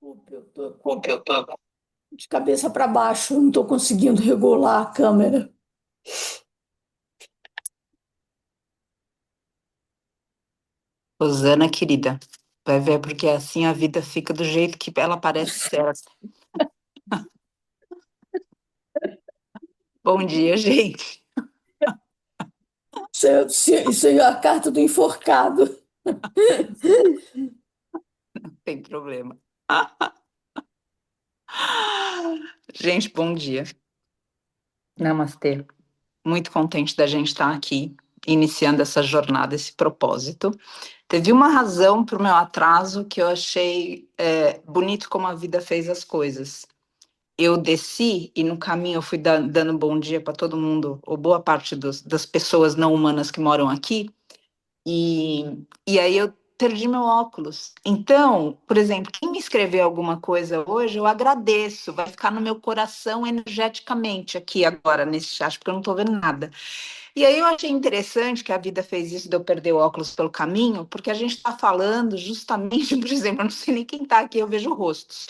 Eu tô de cabeça para baixo, não estou conseguindo regular a câmera. Rosana, querida, vai ver porque assim a vida fica do jeito que ela parece ser. Bom dia, gente. Isso é a carta do enforcado. Não tem problema. Gente, bom dia. Namastê. Muito contente da gente estar aqui, iniciando essa jornada, esse propósito. Teve uma razão para o meu atraso que eu achei bonito como a vida fez as coisas. Eu desci e no caminho eu fui dando bom dia para todo mundo, ou boa parte das pessoas não humanas que moram aqui. E aí eu perdi meu óculos. Então, por exemplo, quem me escrever alguma coisa hoje, eu agradeço. Vai ficar no meu coração energeticamente aqui agora, nesse chat, porque eu não estou vendo nada. E aí eu achei interessante que a vida fez isso de eu perder o óculos pelo caminho, porque a gente está falando justamente, por exemplo, eu não sei nem quem está aqui, eu vejo rostos.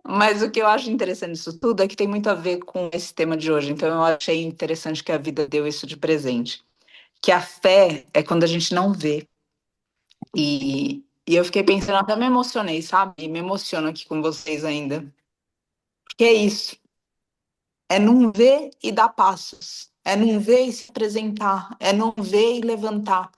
Mas o que eu acho interessante nisso tudo é que tem muito a ver com esse tema de hoje. Então eu achei interessante que a vida deu isso de presente. Que a fé é quando a gente não vê. E eu fiquei pensando, até me emocionei, sabe? E me emociono aqui com vocês ainda. Porque é isso, é não ver e dar passos. É não ver e se apresentar, é não ver e levantar.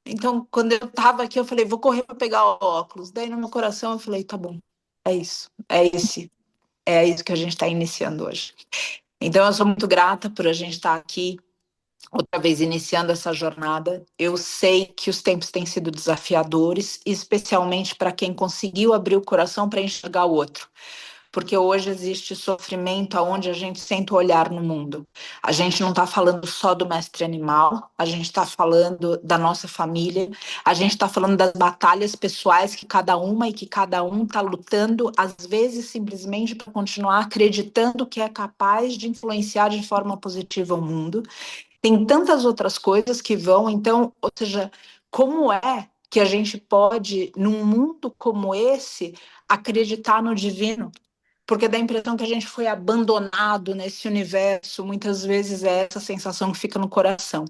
Então, quando eu tava aqui, eu falei, vou correr para pegar o óculos. Daí no meu coração eu falei, tá bom, é isso, é isso que a gente está iniciando hoje. Então, eu sou muito grata por a gente estar aqui outra vez iniciando essa jornada. Eu sei que os tempos têm sido desafiadores, especialmente para quem conseguiu abrir o coração para enxergar o outro. Porque hoje existe sofrimento aonde a gente senta o olhar no mundo. A gente não está falando só do mestre animal, a gente está falando da nossa família, a gente está falando das batalhas pessoais que cada uma e que cada um está lutando, às vezes simplesmente para continuar acreditando que é capaz de influenciar de forma positiva o mundo. Tem tantas outras coisas que vão, então, ou seja, como é que a gente pode, num mundo como esse, acreditar no divino? Porque dá a impressão que a gente foi abandonado nesse universo, muitas vezes é essa sensação que fica no coração.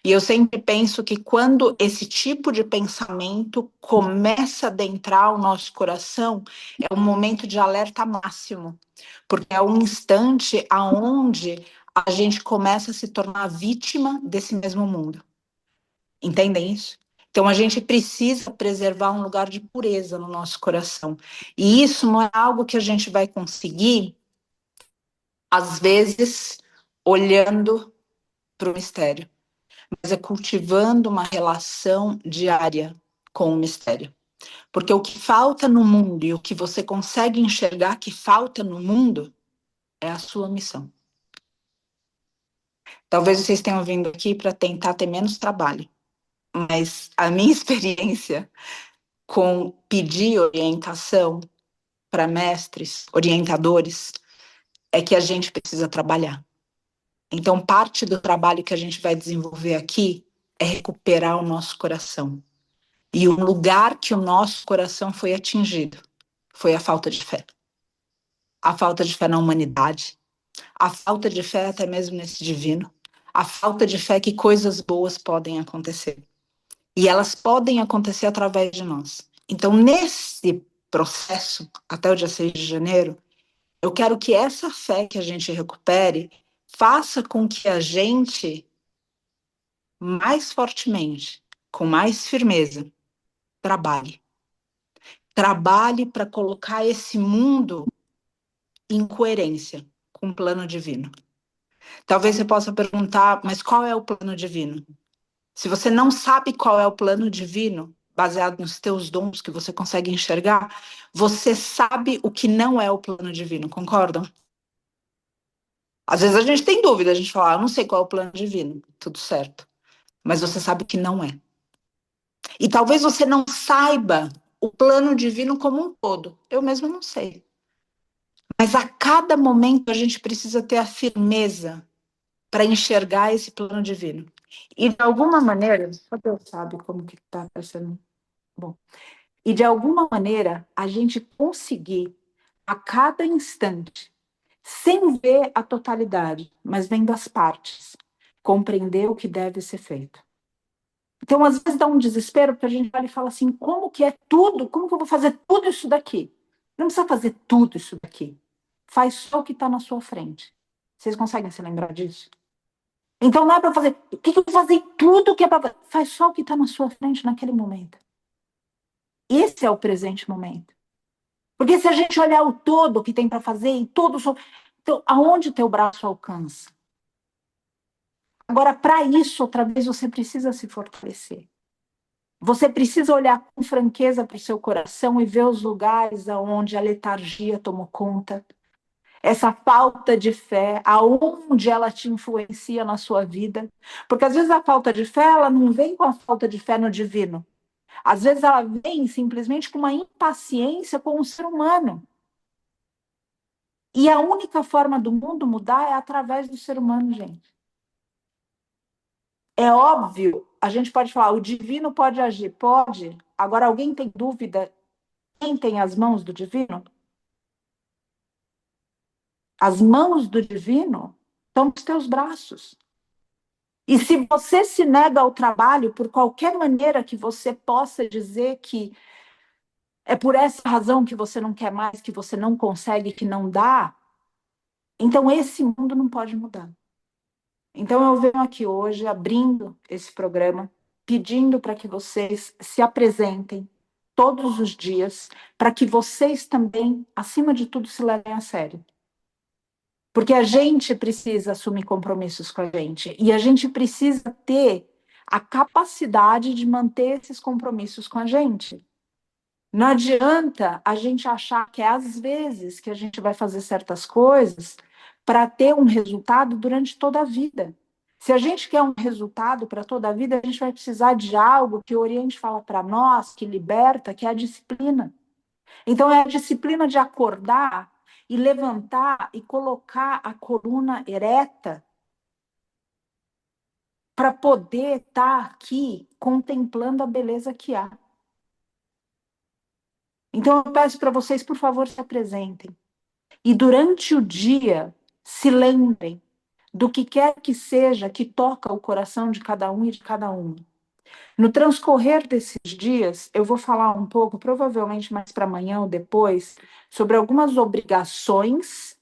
E eu sempre penso que quando esse tipo de pensamento começa a adentrar o nosso coração, é um momento de alerta máximo, porque é um instante aonde a gente começa a se tornar vítima desse mesmo mundo. Entendem isso? Então a gente precisa preservar um lugar de pureza no nosso coração. E isso não é algo que a gente vai conseguir, às vezes, olhando para o mistério, mas é cultivando uma relação diária com o mistério. Porque o que falta no mundo e o que você consegue enxergar que falta no mundo é a sua missão. Talvez vocês tenham vindo aqui para tentar ter menos trabalho, mas a minha experiência com pedir orientação para mestres, orientadores, é que a gente precisa trabalhar. Então, parte do trabalho que a gente vai desenvolver aqui é recuperar o nosso coração. E o lugar que o nosso coração foi atingido foi a falta de fé. A falta de fé na humanidade, a falta de fé até mesmo nesse divino, a falta de fé que coisas boas podem acontecer. E elas podem acontecer através de nós. Então, nesse processo, até o dia 6 de janeiro, eu quero que essa fé que a gente recupere faça com que a gente, mais fortemente, com mais firmeza, trabalhe. Trabalhe para colocar esse mundo em coerência com o plano divino. Talvez você possa perguntar, mas qual é o plano divino? Se você não sabe qual é o plano divino, baseado nos teus dons que você consegue enxergar, você sabe o que não é o plano divino, concordam? Às vezes a gente tem dúvida, a gente fala, eu não sei qual é o plano divino, tudo certo. Mas você sabe o que não é. E talvez você não saiba o plano divino como um todo. Eu mesmo não sei. Mas a cada momento a gente precisa ter a firmeza para enxergar esse plano divino. E de alguma maneira, só Deus sabe como que está aparecendo. Bom, E, de alguma maneira, a gente conseguir, a cada instante, sem ver a totalidade, mas vendo as partes, compreender o que deve ser feito. Então, às vezes dá um desespero, porque a gente olha e fala assim, como que é tudo? Como que eu vou fazer tudo isso daqui? Não precisa fazer tudo isso daqui. Faz só o que está na sua frente. Vocês conseguem se lembrar disso? Então, não é para fazer, o que eu vou fazer tudo que é para fazer? Faz só o que está na sua frente naquele momento. Esse é o presente momento. Porque se a gente olhar o todo que tem para fazer, e todo... Então, aonde o teu braço alcança? Agora, para isso, outra vez, você precisa se fortalecer. Você precisa olhar com franqueza para o seu coração e ver os lugares onde a letargia tomou conta, essa falta de fé, aonde ela te influencia na sua vida. Porque às vezes a falta de fé, ela não vem com a falta de fé no divino. Às vezes ela vem simplesmente com uma impaciência com o ser humano. E a única forma do mundo mudar é através do ser humano, gente. É óbvio, a gente pode falar, o divino pode agir, pode. Agora, alguém tem dúvida quem tem as mãos do divino? As mãos do divino estão nos teus braços. E se você se nega ao trabalho por qualquer maneira que você possa dizer que é por essa razão que você não quer mais, que você não consegue, que não dá, então esse mundo não pode mudar. Então eu venho aqui hoje abrindo esse programa, pedindo para que vocês se apresentem todos os dias, para que vocês também, acima de tudo, se levem a sério. Porque a gente precisa assumir compromissos com a gente. E a gente precisa ter a capacidade de manter esses compromissos com a gente. Não adianta a gente achar que é às vezes que a gente vai fazer certas coisas para ter um resultado durante toda a vida. Se a gente quer um resultado para toda a vida, a gente vai precisar de algo que o Oriente fala para nós, que liberta, que é a disciplina. Então, é a disciplina de acordar e levantar e colocar a coluna ereta para poder estar aqui contemplando a beleza que há. Então, eu peço para vocês, por favor, se apresentem. E durante o dia, se lembrem do que quer que seja que toca o coração de cada um e de cada uma. No transcorrer desses dias, eu vou falar um pouco, provavelmente mais para amanhã ou depois, sobre algumas obrigações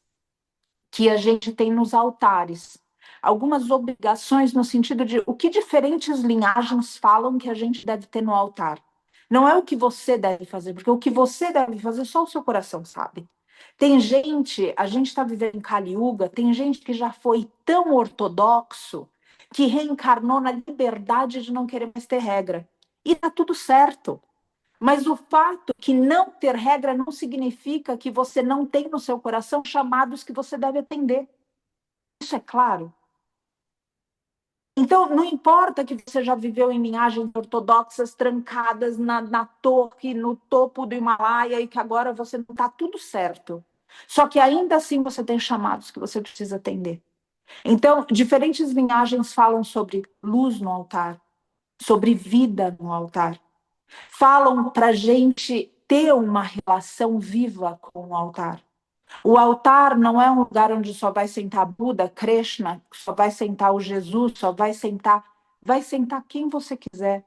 que a gente tem nos altares. Algumas obrigações no sentido de o que diferentes linhagens falam que a gente deve ter no altar. Não é o que você deve fazer, porque o que você deve fazer só o seu coração sabe. Tem gente, a gente está vivendo em Kali Yuga, tem gente que já foi tão ortodoxo que reencarnou na liberdade de não querer mais ter regra. E tá tudo certo. Mas o fato que não ter regra não significa que você não tem no seu coração chamados que você deve atender. Isso é claro. Então, não importa que você já viveu em linhagens ortodoxas trancadas na torre, no topo do Himalaia, e que agora você não está tudo certo. Só que ainda assim você tem chamados que você precisa atender. Então, diferentes linhagens falam sobre luz no altar, sobre vida no altar. Falam para a gente ter uma relação viva com o altar. O altar não é um lugar onde só vai sentar Buda, Krishna, só vai sentar o Jesus, só vai sentar quem você quiser.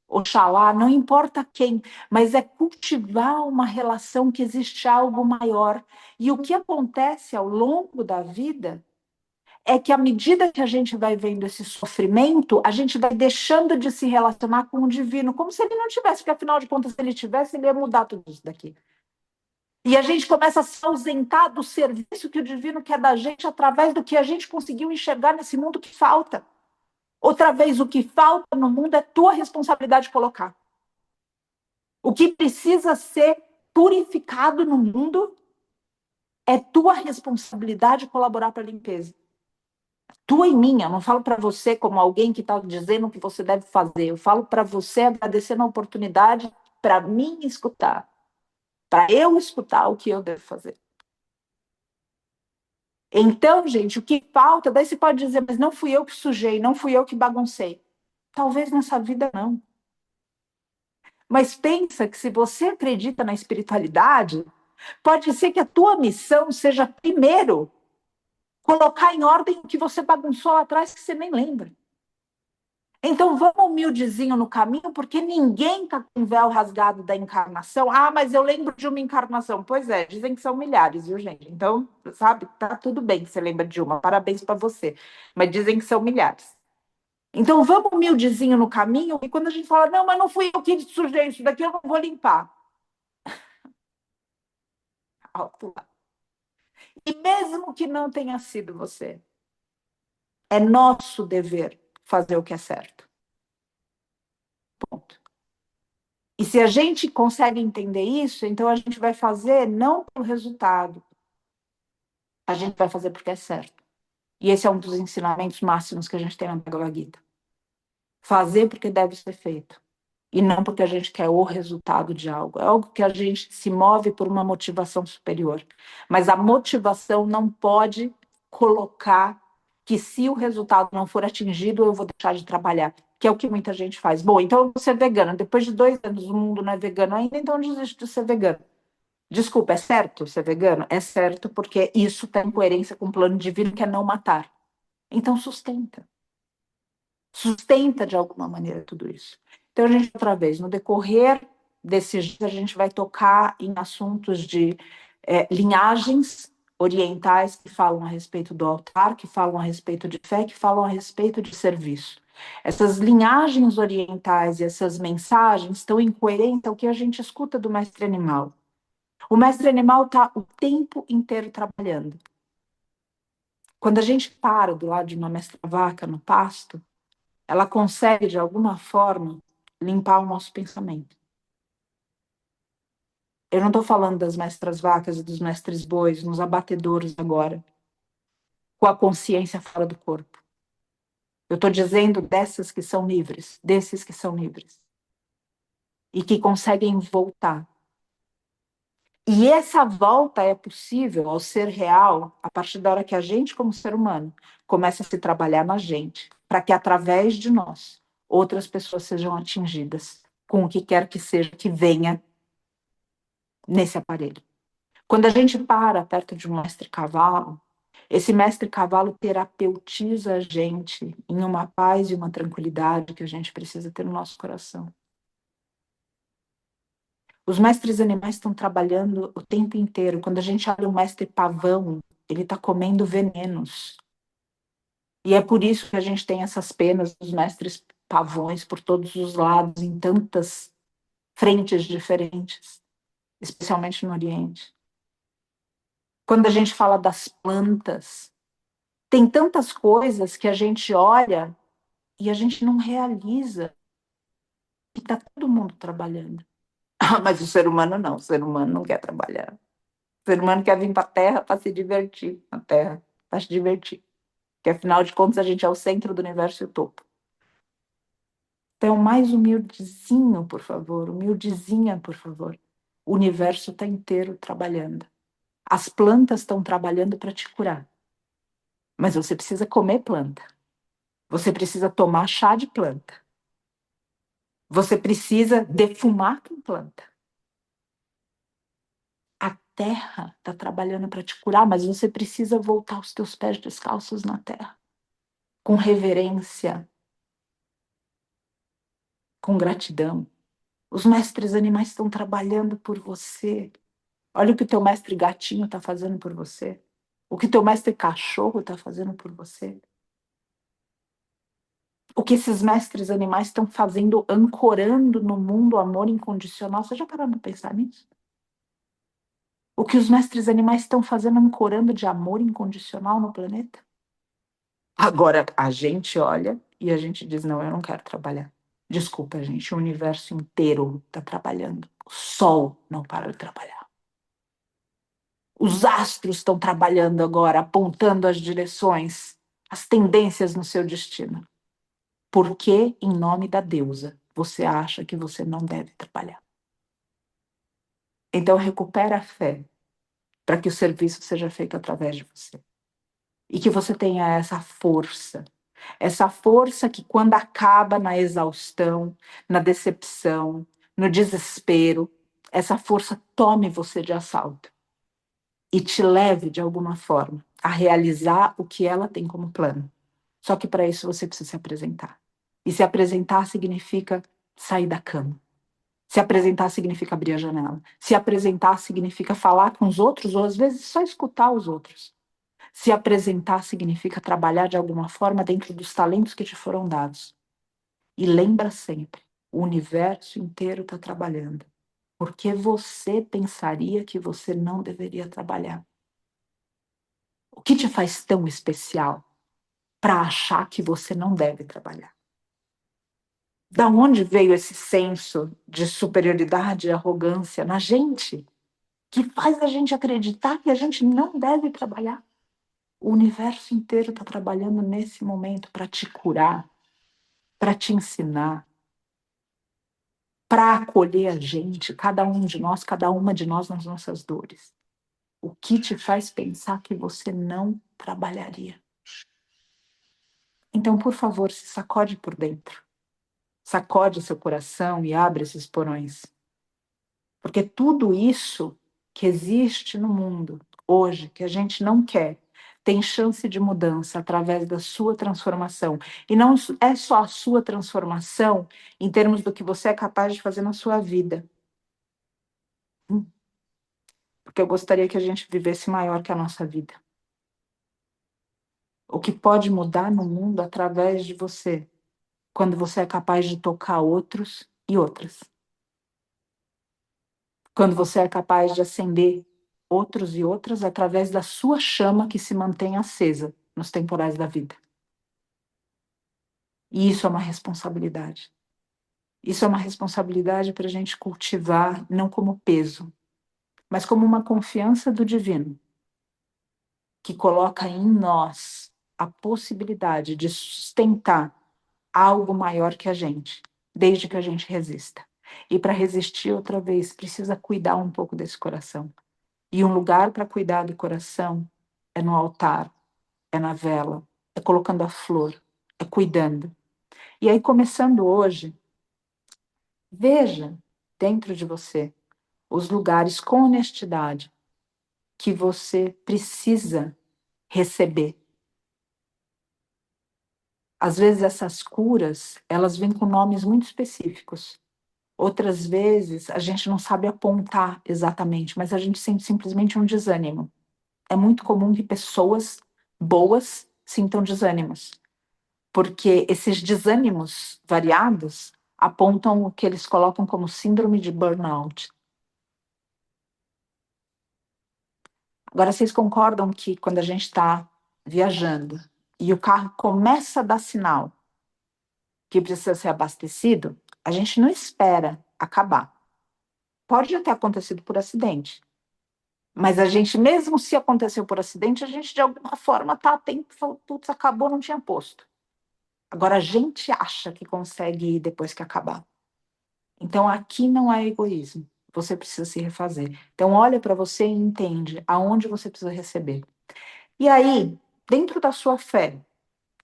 Oxalá, não importa quem, mas é cultivar uma relação que existe algo maior. E o que acontece ao longo da vida é que à medida que a gente vai vendo esse sofrimento, a gente vai deixando de se relacionar com o divino, como se ele não tivesse, porque afinal de contas, se ele tivesse, ele ia mudar tudo isso daqui. E a gente começa a se ausentar do serviço que o divino quer da gente através do que a gente conseguiu enxergar nesse mundo que falta. Outra vez, o que falta no mundo é tua responsabilidade de colocar. O que precisa ser purificado no mundo é tua responsabilidade de colaborar para a limpeza. Tua e minha, eu não falo para você como alguém que está dizendo o que você deve fazer, eu falo para você agradecendo a oportunidade para mim escutar, para eu escutar o que eu devo fazer. Então, gente, o que falta, daí você pode dizer, mas não fui eu que sujei, não fui eu que baguncei. Talvez nessa vida não. Mas pensa que se você acredita na espiritualidade, pode ser que a tua missão seja, primeiro, colocar em ordem o que você bagunçou lá atrás que você nem lembra. Então, vamos humildezinho no caminho, porque ninguém está com o véu rasgado da encarnação. Ah, mas eu lembro de uma encarnação. Pois é, dizem que são milhares, viu, gente? Então, sabe, tá tudo bem que você lembra de uma. Parabéns para você. Mas dizem que são milhares. Então, vamos humildezinho no caminho, e quando a gente fala, não, mas não fui eu que sujei isso daqui, eu não vou limpar. Alto lá. E mesmo que não tenha sido você, é nosso dever fazer o que é certo. Ponto. E se a gente consegue entender isso, então a gente vai fazer não pelo resultado, a gente vai fazer porque é certo. E esse é um dos ensinamentos máximos que a gente tem na Bhagavad Gita. Fazer porque deve ser feito. E não porque a gente quer o resultado de algo. É algo que a gente se move por uma motivação superior. Mas a motivação não pode colocar que se o resultado não for atingido, eu vou deixar de trabalhar, que é o que muita gente faz. Bom, então eu vou ser vegana. Depois de 2 anos o mundo não é vegano ainda, então eu desisto de ser vegano. Desculpa, é certo ser vegano? É certo, porque isso está em coerência com o plano divino, que é não matar. Então sustenta. Sustenta de alguma maneira tudo isso. Então, a gente, outra vez, no decorrer desses dias, a gente vai tocar em assuntos de linhagens orientais que falam a respeito do altar, que falam a respeito de fé, que falam a respeito de serviço. Essas linhagens orientais e essas mensagens estão em coerência ao que a gente escuta do mestre animal. O mestre animal está o tempo inteiro trabalhando. Quando a gente para do lado de uma mestra vaca no pasto, ela consegue, de alguma forma, limpar o nosso pensamento. Eu não estou falando das mestras vacas e dos mestres bois, nos abatedouros agora, com a consciência fora do corpo. Eu estou dizendo dessas que são livres, desses que são livres. E que conseguem voltar. E essa volta é possível ao ser real a partir da hora que a gente, como ser humano, começa a se trabalhar na gente, para que através de nós outras pessoas sejam atingidas com o que quer que seja que venha nesse aparelho. Quando a gente para perto de um mestre cavalo, esse mestre cavalo terapeutiza a gente em uma paz e uma tranquilidade que a gente precisa ter no nosso coração. Os mestres animais estão trabalhando o tempo inteiro. Quando a gente olha o mestre pavão, ele está comendo venenos. E é por isso que a gente tem essas penas dos mestres pavões por todos os lados, em tantas frentes diferentes, especialmente no Oriente. Quando a gente fala das plantas, tem tantas coisas que a gente olha e a gente não realiza que está todo mundo trabalhando. Mas o ser humano não, o ser humano não quer trabalhar. O ser humano quer vir para a Terra para se divertir na Terra, para se divertir. Porque afinal de contas a gente é o centro do universo e o topo. Então, mais humildezinho, por favor, humildezinha, por favor. O universo está inteiro trabalhando. As plantas estão trabalhando para te curar. Mas você precisa comer planta. Você precisa tomar chá de planta. Você precisa defumar com planta. A terra está trabalhando para te curar, mas você precisa voltar os teus pés descalços na terra. Com reverência. Com gratidão. Os mestres animais estão trabalhando por você. Olha o que o teu mestre gatinho está fazendo por você. O que teu mestre cachorro está fazendo por você. O que esses mestres animais estão fazendo, ancorando no mundo o amor incondicional. Você já parou para pensar nisso? O que os mestres animais estão fazendo, ancorando de amor incondicional no planeta? Agora, a gente olha e a gente diz, não, eu não quero trabalhar. Desculpa, gente, o universo inteiro está trabalhando. O sol não para de trabalhar. Os astros estão trabalhando agora, apontando as direções, as tendências no seu destino. Por que, em nome da deusa, você acha que você não deve trabalhar? Então, recupera a fé para que o serviço seja feito através de você. E que você tenha essa força que quando acaba na exaustão, na decepção, no desespero, essa força tome você de assalto e te leve, de alguma forma, a realizar o que ela tem como plano. Só que para isso você precisa se apresentar. E se apresentar significa sair da cama. Se apresentar significa abrir a janela. Se apresentar significa falar com os outros, ou às vezes só escutar os outros. Se apresentar significa trabalhar de alguma forma dentro dos talentos que te foram dados. E lembra sempre, o universo inteiro está trabalhando. Porque você pensaria que você não deveria trabalhar? O que te faz tão especial para achar que você não deve trabalhar? Da onde veio esse senso de superioridade e arrogância na gente, que faz a gente acreditar que a gente não deve trabalhar? O universo inteiro está trabalhando nesse momento para te curar, para te ensinar, para acolher a gente, cada um de nós, cada uma de nós nas nossas dores. O que te faz pensar que você não trabalharia? Então, por favor, se sacode por dentro. Sacode seu coração e abre esses porões. Porque tudo isso que existe no mundo hoje, que a gente não quer, tem chance de mudança através da sua transformação. E não é só a sua transformação em termos do que você é capaz de fazer na sua vida. Porque eu gostaria que a gente vivesse maior que a nossa vida. O que pode mudar no mundo através de você, quando você é capaz de tocar outros e outras. Quando você é capaz de acender outros e outras através da sua chama que se mantém acesa nos temporais da vida. E isso é uma responsabilidade. Isso é uma responsabilidade para a gente cultivar não como peso, mas como uma confiança do divino, que coloca em nós a possibilidade de sustentar algo maior que a gente, desde que a gente resista. E para resistir outra vez, precisa cuidar um pouco desse coração. E um lugar para cuidar do coração é no altar, é na vela, é colocando a flor, é cuidando. E aí, começando hoje, veja dentro de você os lugares com honestidade que você precisa receber. Às vezes essas curas, elas vêm com nomes muito específicos. Outras vezes a gente não sabe apontar exatamente, mas a gente sente simplesmente um desânimo. É muito comum que pessoas boas sintam desânimos, porque esses desânimos variados apontam o que eles colocam como síndrome de burnout. Agora, vocês concordam que quando a gente está viajando e o carro começa a dar sinal que precisa ser abastecido, a gente não espera acabar. Pode já ter acontecido por acidente, mas a gente, mesmo se aconteceu por acidente, a gente de alguma forma está atento e fala, putz, acabou, não tinha posto. Agora a gente acha que consegue ir depois que acabar. Então aqui não é egoísmo. Você precisa se refazer. Então olha para você e entende aonde você precisa receber. E aí, dentro da sua fé,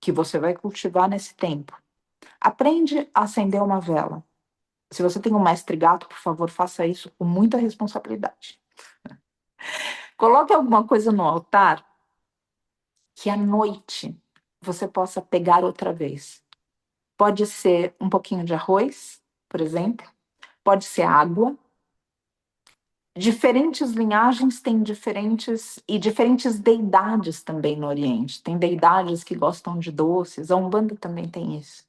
que você vai cultivar nesse tempo, aprende a acender uma vela. Se você tem um mestre gato, por favor, faça isso com muita responsabilidade. Coloque alguma coisa no altar que à noite você possa pegar outra vez. Pode ser um pouquinho de arroz, por exemplo, pode ser água. Diferentes linhagens têm diferentes deidades também no Oriente. Tem deidades que gostam de doces, a Umbanda também tem isso.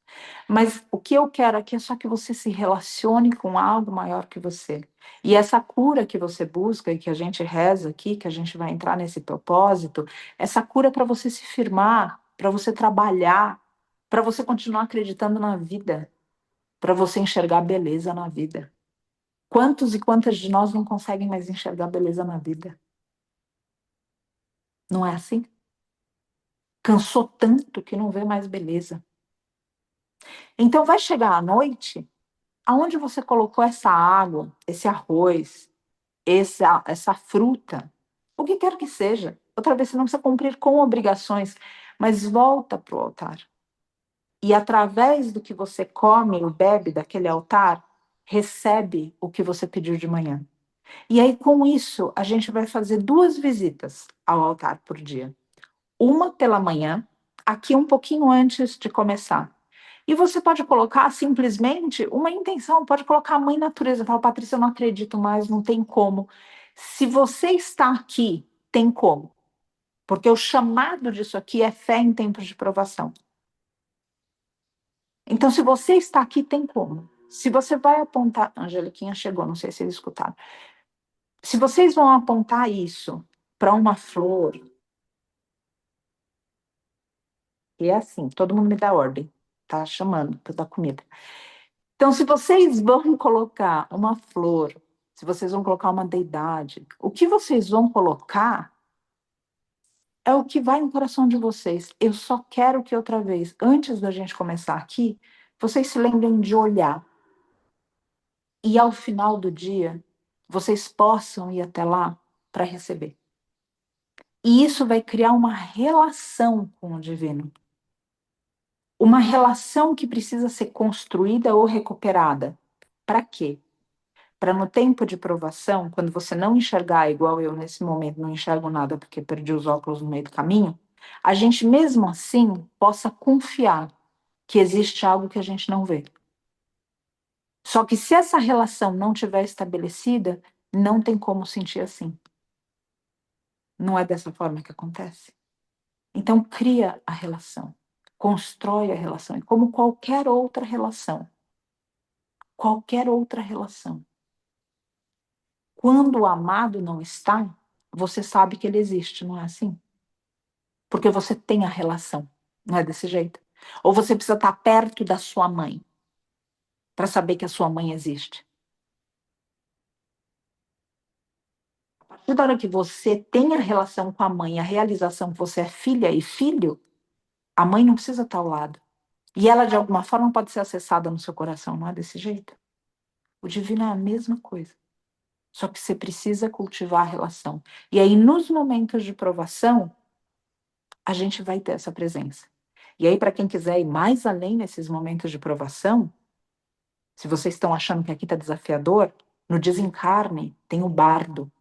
Mas o que eu quero aqui é só que você se relacione com algo maior que você. E essa cura que você busca e que a gente reza aqui, que a gente vai entrar nesse propósito, essa cura é para você se firmar, para você trabalhar, para você continuar acreditando na vida, para você enxergar beleza na vida. Quantos e quantas de nós não conseguem mais enxergar beleza na vida? Não é assim? Cansou tanto que não vê mais beleza. Então vai chegar à noite, aonde você colocou essa água, esse arroz, essa fruta, o que quer que seja. Outra vez você não precisa cumprir com obrigações, mas volta para o altar. E através do que você come ou bebe daquele altar, recebe o que você pediu de manhã. E aí, com isso, a gente vai fazer 2 visitas ao altar por dia. Uma pela manhã, aqui um pouquinho antes de começar. E você pode colocar simplesmente uma intenção, pode colocar a mãe natureza. Fala, Patrícia, eu não acredito mais, não tem como. Se você está aqui, tem como. Porque o chamado disso aqui é fé em tempos de provação. Então, se você está aqui, tem como. Se você vai apontar. Angeliquinha chegou, não sei se eles escutaram. Se vocês vão apontar isso para uma flor, e é assim, todo mundo me dá ordem, tá chamando para dar comida. Então, se vocês vão colocar uma flor, se vocês vão colocar uma deidade, o que vocês vão colocar é o que vai no coração de vocês. Eu só quero que outra vez, antes da gente começar aqui, vocês se lembrem de olhar. E ao final do dia, vocês possam ir até lá para receber. E isso vai criar uma relação com o divino. Uma relação que precisa ser construída ou recuperada. Para quê? Para no tempo de provação, quando você não enxergar, igual eu nesse momento não enxergo nada porque perdi os óculos no meio do caminho, a gente mesmo assim possa confiar que existe algo que a gente não vê. Só que se essa relação não tiver estabelecida, não tem como sentir assim. Não é dessa forma que acontece. Então cria a relação, constrói a relação, e como qualquer outra relação. Quando o amado não está, você sabe que ele existe, não é assim? Porque você tem a relação, não é desse jeito? Ou você precisa estar perto da sua mãe para saber que a sua mãe existe. A partir da hora que você tem a relação com a mãe, a realização que você é filha e filho, a mãe não precisa estar ao lado. E ela, de alguma forma, pode ser acessada no seu coração, não é desse jeito? O divino é a mesma coisa. Só que você precisa cultivar a relação. E aí, nos momentos de provação, a gente vai ter essa presença. E aí, para quem quiser ir mais além nesses momentos de provação, se vocês estão achando que aqui está desafiador, no desencarne tem o bardo.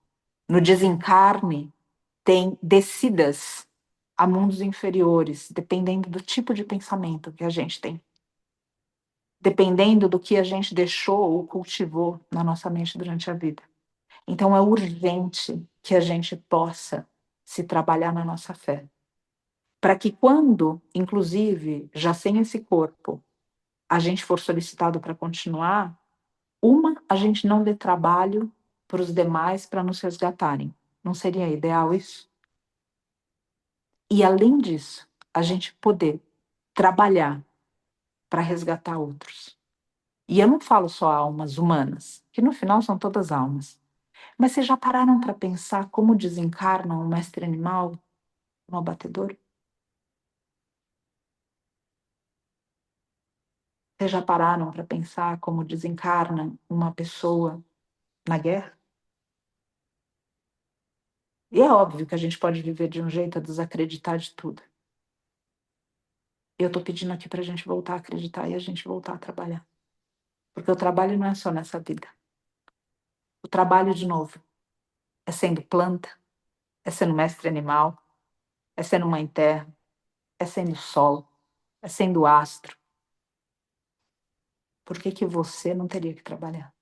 No desencarne tem descidas a mundos inferiores, dependendo do tipo de pensamento que a gente tem. Dependendo do que a gente deixou ou cultivou na nossa mente durante a vida. Então é urgente que a gente possa se trabalhar na nossa fé. Para que quando, inclusive, já sem esse corpo, a gente for solicitado para continuar, a gente não dê trabalho para os demais para nos resgatarem. Não seria ideal isso? E além disso, a gente poder trabalhar para resgatar outros. E eu não falo só almas humanas, que no final são todas almas. Mas vocês já pararam para pensar como desencarna um mestre animal no abatedor? Vocês já pararam para pensar como desencarna uma pessoa na guerra? E é óbvio que a gente pode viver de um jeito a desacreditar de tudo. Eu estou pedindo aqui para a gente voltar a acreditar e a gente voltar a trabalhar. Porque o trabalho não é só nessa vida. O trabalho, de novo, é sendo planta, é sendo mestre animal, é sendo mãe terra, é sendo sol, é sendo astro. Por que que você não teria que trabalhar?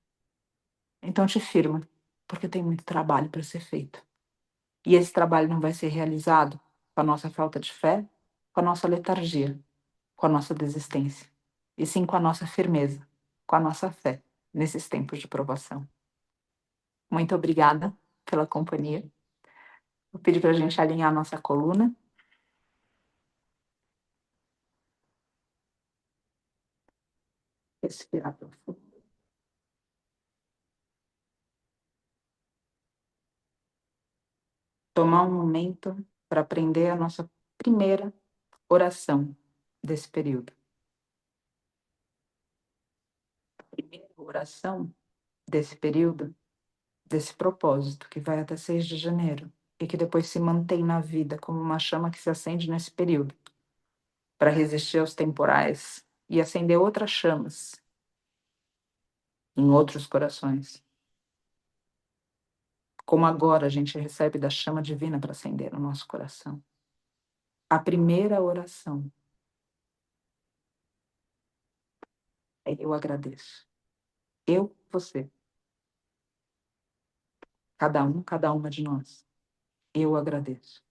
Então te firma, porque tem muito trabalho para ser feito. E esse trabalho não vai ser realizado com a nossa falta de fé, com a nossa letargia, com a nossa desistência, e sim com a nossa firmeza, com a nossa fé nesses tempos de provação. Muito obrigada pela companhia. Vou pedir para a gente alinhar a nossa coluna. Respirar profundo. Tomar um momento para aprender a nossa primeira oração desse período. A primeira oração desse período, desse propósito, que vai até 6 de janeiro, e que depois se mantém na vida como uma chama que se acende nesse período, para resistir aos temporais e acender outras chamas em outros corações. Como agora a gente recebe da chama divina para acender no nosso coração. A primeira oração é eu agradeço. Eu, você. Cada uma de nós. Eu agradeço.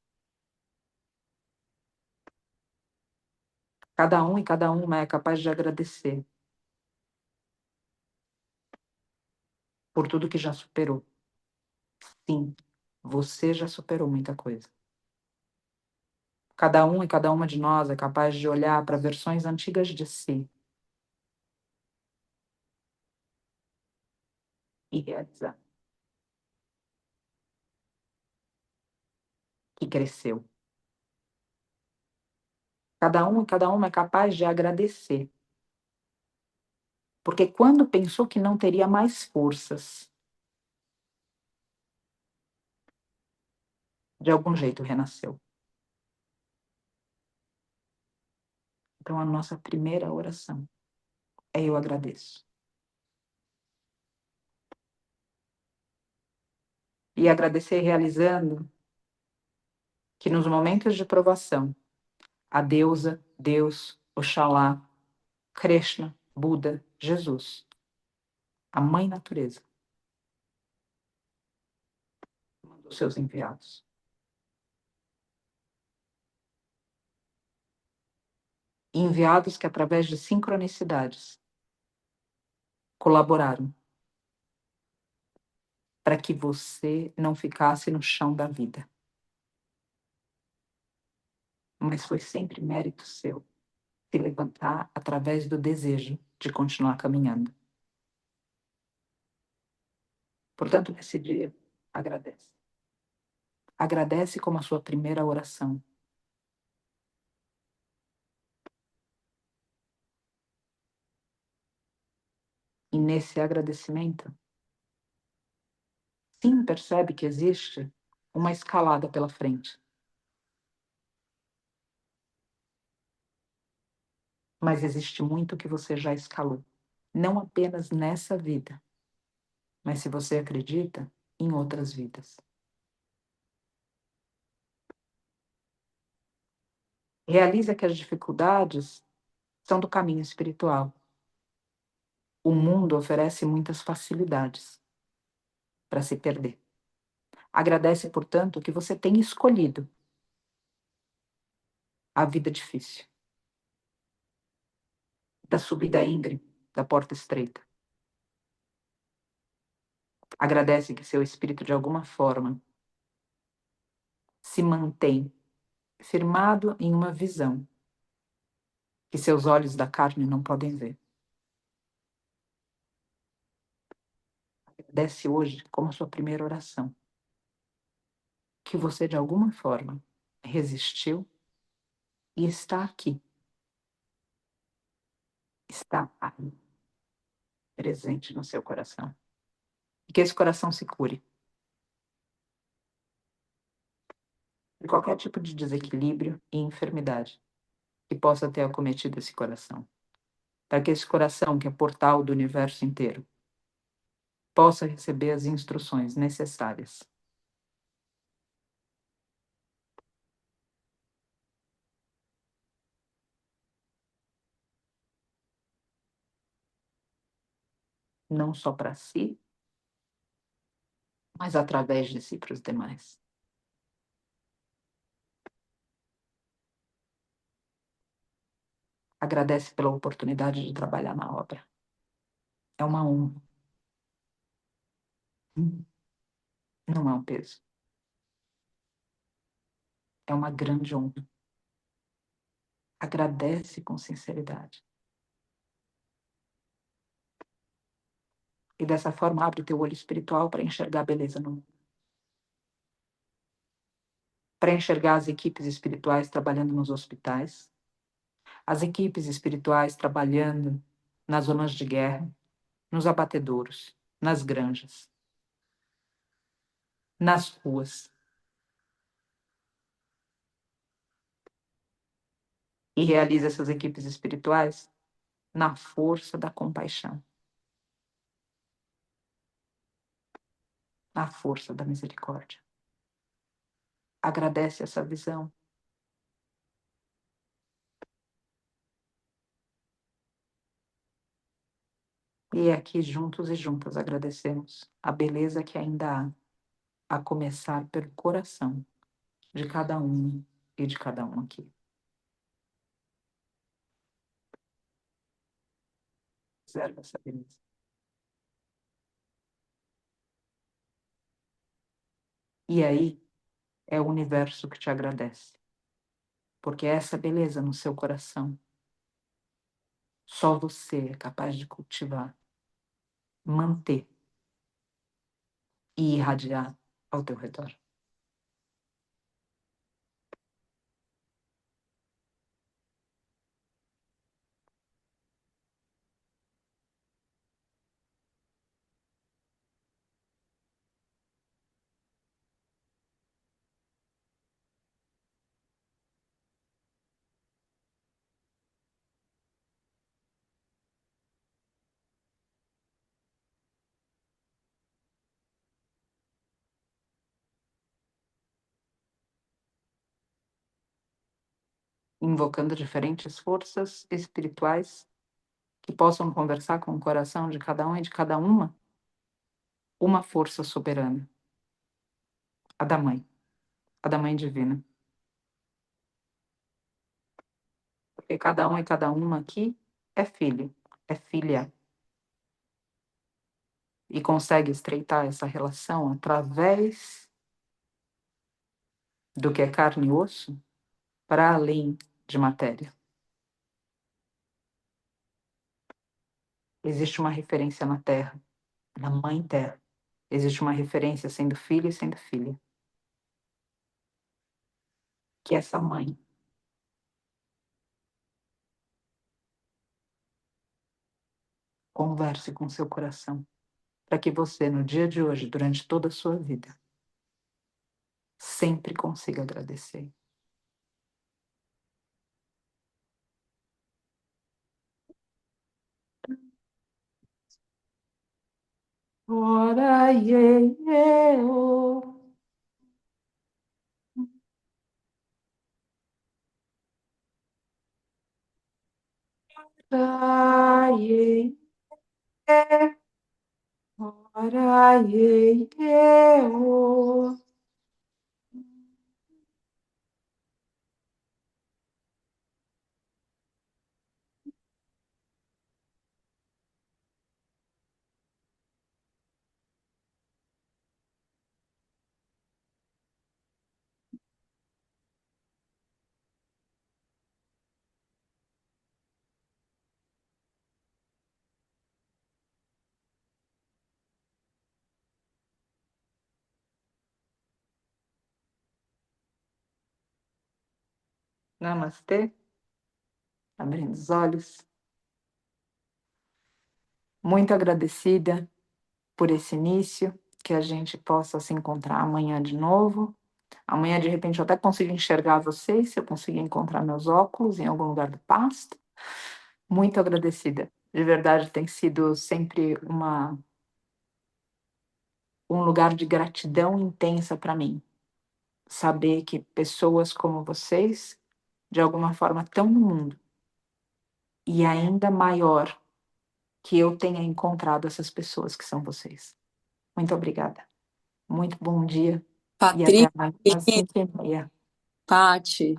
Cada um e cada uma é capaz de agradecer por tudo que já superou. Sim, você já superou muita coisa. Cada um e cada uma de nós é capaz de olhar para versões antigas de si e realizar que cresceu. Cada um e cada uma é capaz de agradecer. Porque quando pensou que não teria mais forças, de algum jeito renasceu. Então, a nossa primeira oração é eu agradeço. E agradecer realizando que nos momentos de provação, a deusa, Deus, Oxalá, Krishna, Buda, Jesus, a Mãe Natureza, mandou seus enviados. Enviados que, através de sincronicidades, colaboraram para que você não ficasse no chão da vida. Mas foi sempre mérito seu se levantar através do desejo de continuar caminhando. Portanto, nesse dia, agradece. Agradece como a sua primeira oração. E nesse agradecimento, sim, percebe que existe uma escalada pela frente. Mas existe muito que você já escalou. Não apenas nessa vida, mas se você acredita, em outras vidas. Realiza que as dificuldades são do caminho espiritual. O mundo oferece muitas facilidades para se perder. Agradece, portanto, que você tem escolhido a vida difícil, da subida íngreme, da porta estreita. Agradece que seu espírito, de alguma forma, se mantém firmado em uma visão que seus olhos da carne não podem ver. Agradece hoje como a sua primeira oração que você, de alguma forma, resistiu e está aqui. Está aí, presente no seu coração. E que esse coração se cure de qualquer tipo de desequilíbrio e enfermidade que possa ter acometido esse coração. Para que esse coração, que é portal do universo inteiro, possa receber as instruções necessárias. Não só para si, mas através de si para os demais. Agradece pela oportunidade de trabalhar na obra. É uma honra. Não é um peso. É uma grande honra. Agradece com sinceridade. E dessa forma abre teu olho espiritual para enxergar a beleza no mundo. Para enxergar as equipes espirituais trabalhando nos hospitais, as equipes espirituais trabalhando nas zonas de guerra, nos abatedouros, nas granjas, nas ruas. E realiza essas equipes espirituais na força da compaixão. na força da misericórdia. Agradece essa visão. E aqui, juntos e juntas, agradecemos a beleza que ainda há, a começar pelo coração de cada um e de cada um aqui. Observa essa beleza. E aí é o universo que te agradece, porque essa beleza no seu coração, só você é capaz de cultivar, manter e irradiar ao teu redor. Invocando diferentes forças espirituais que possam conversar com o coração de cada um e de cada uma força soberana, a da Mãe Divina. Porque cada um e cada uma aqui é filho, é filha, e consegue estreitar essa relação através do que é carne e osso, para além de matéria. Existe uma referência na Terra, na Mãe Terra. Existe uma referência sendo filho e sendo filha. Que essa mãe converse com seu coração, para que você, no dia de hoje, durante toda a sua vida, sempre consiga agradecer. Ora, ye, ye, oh. Ora, ye, ye. Ora, ye, ye, oh. Namastê. Abrindo os olhos. Muito agradecida por esse início, que a gente possa se encontrar amanhã de novo. Amanhã, de repente, eu até consigo enxergar vocês, se eu conseguir encontrar meus óculos em algum lugar do pasto. Muito agradecida. De verdade, tem sido sempre um lugar de gratidão intensa para mim. Saber que pessoas como vocês, de alguma forma, estão no mundo. E ainda maior que eu tenha encontrado essas pessoas que são vocês. Muito obrigada. Muito bom dia e até Patrícia, amanhã às 5h30. Pati,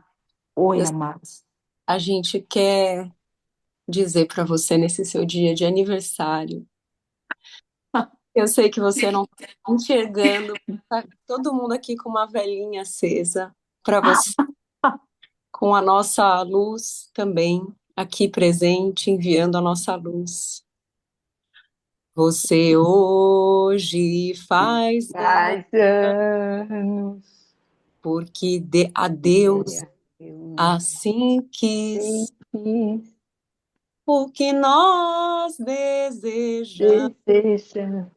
Oi, eu- amados. a gente quer dizer para você nesse seu dia de aniversário. Eu sei que você não está enxergando, tá todo mundo aqui com uma velhinha acesa para você, com a nossa luz também aqui presente, enviando a nossa luz. Você hoje faz Faz anos, a Deus eu assim nem quis. quis O que nós desejamos desejar,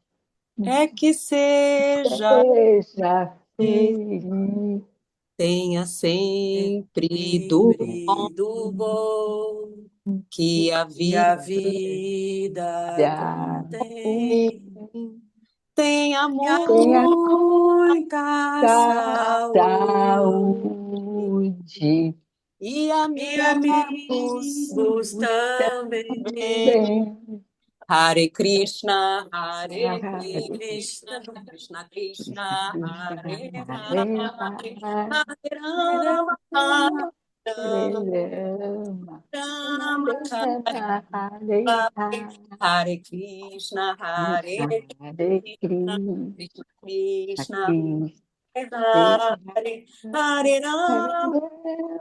é que seja seja feliz, feliz, tenha sempre do bom Do bom que a que a vida vida já contém. tem. tenha Tenha muita saúde saúde e e amigos Amigos também. bem. Hare Krishna, Hare Hare Krishna, Krishna Krishna, Krishna, Hare Hare Rama, Rama, Hare Hare Rama, Rama, Rama Hare Rama, Rama, Hare Rama, Hare Rama, Hare Krishna, Hare Krishna, Hare Krishna, Krishna, Krishna Krishna, Krishna, Hare Hare Hare, Hare Rama,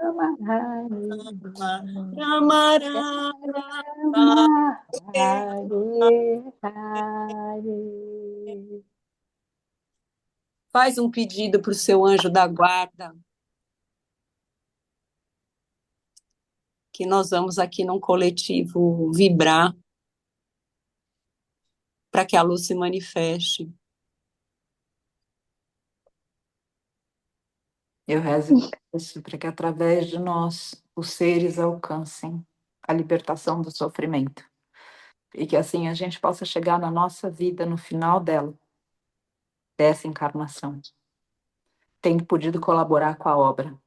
Rama, Hare Rama Rama, Rama, Hare Hare. Faz um pedido para o seu anjo da guarda, que nós vamos aqui num coletivo vibrar para que a luz se manifeste. Eu rezo isso para que através de nós os seres alcancem a libertação do sofrimento e que assim a gente possa chegar na nossa vida no final dela, dessa encarnação, tendo podido colaborar com a obra,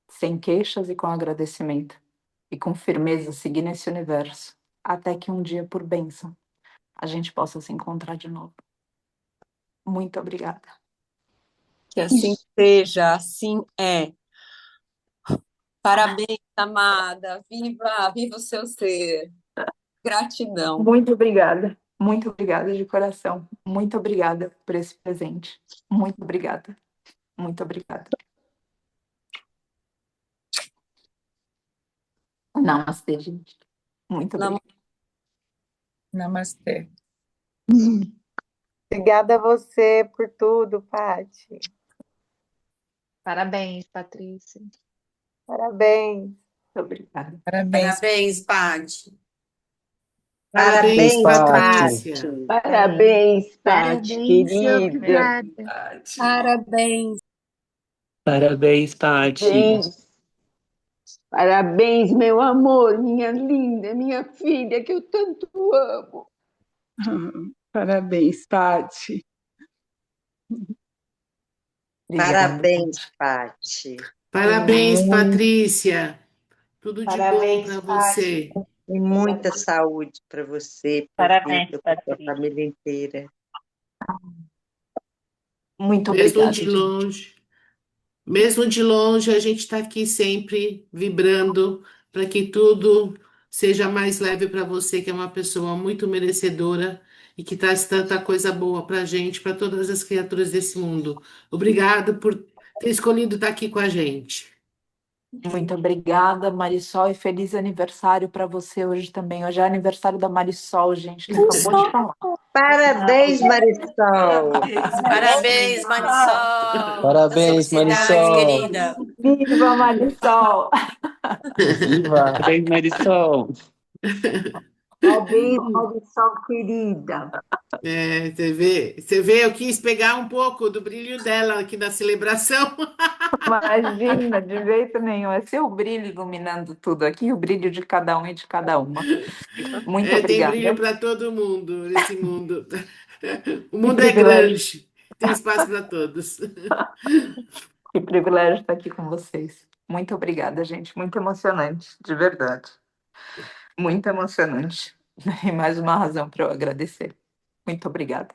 sem queixas e com agradecimento, e com firmeza seguir nesse universo, até que um dia, por bênção, a gente possa se encontrar de novo. Muito obrigada. Que assim seja, assim é. Parabéns, amada. Viva, viva o seu ser. Gratidão. Muito obrigada de coração. Muito obrigada por esse presente. Muito obrigada. Muito obrigada. Namastê, gente. Muito obrigada. Namastê. Obrigada a você por tudo, Paty. Parabéns, Patrícia. Parabéns. Muito obrigada. Parabéns. Parabéns, Paty. Parabéns, Patrícia. Parabéns, Paty, Parabéns, querida. obrigada. Parabéns. Parabéns, Paty. Parabéns. Parabéns, meu amor, minha linda, minha filha, que eu tanto amo. Parabéns, Paty. Obrigada. Parabéns, Paty. Parabéns, Patrícia. Tudo de bom para você. E muita saúde para você, para Parabéns, Vitor, para sua Patrícia. família inteira. Muito Mesmo obrigada. de longe. Mesmo de longe, a gente está aqui sempre vibrando para que tudo seja mais leve para você, que é uma pessoa muito merecedora e que traz tanta coisa boa para a gente, para todas as criaturas desse mundo. Obrigada por ter escolhido estar aqui com a gente. Muito obrigada, Marisol, e feliz aniversário para você hoje também. Hoje é aniversário da Marisol, gente, que acabou de falar. Parabéns, Marisol. Parabéns, Marisol. Parabéns, Marisol. Querida. Viva Marisol! Viva! Parabéns, Marisol. Parabéns, Marisol, querida. Você vê, eu quis pegar um pouco do brilho dela aqui na celebração. Imagina, de jeito nenhum. É seu brilho iluminando tudo aqui, o brilho de cada um e de cada uma. Muito Tem obrigada. brilho para todo mundo nesse mundo. O Que mundo é privilégio. grande, tem espaço para todos. Que privilégio estar aqui com vocês. Muito obrigada, gente. Muito emocionante, de verdade. Muito emocionante. E mais uma razão para eu agradecer. Muito obrigada.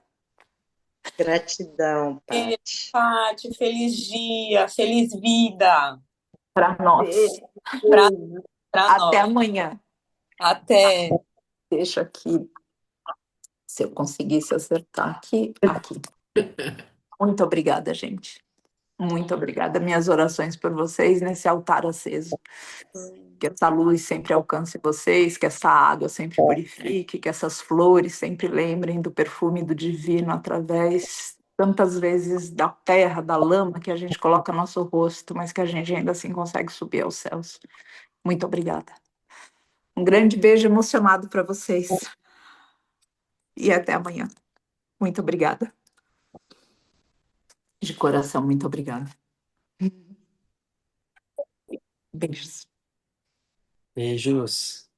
Gratidão, Paty. Paty, feliz dia, feliz vida. Para nós. Para Até nós. amanhã. Até. Deixa aqui. Se eu conseguisse acertar aqui. Muito obrigada, gente. Muito obrigada. Minhas orações por vocês nesse altar aceso. Que essa luz sempre alcance vocês, que essa água sempre purifique, que essas flores sempre lembrem do perfume do divino através, tantas vezes, da terra, da lama que a gente coloca no nosso rosto, mas que a gente ainda assim consegue subir aos céus. Muito obrigada. Um grande beijo emocionado para vocês. E até amanhã. Muito obrigada. De coração, muito obrigada. Beijos. Beijos.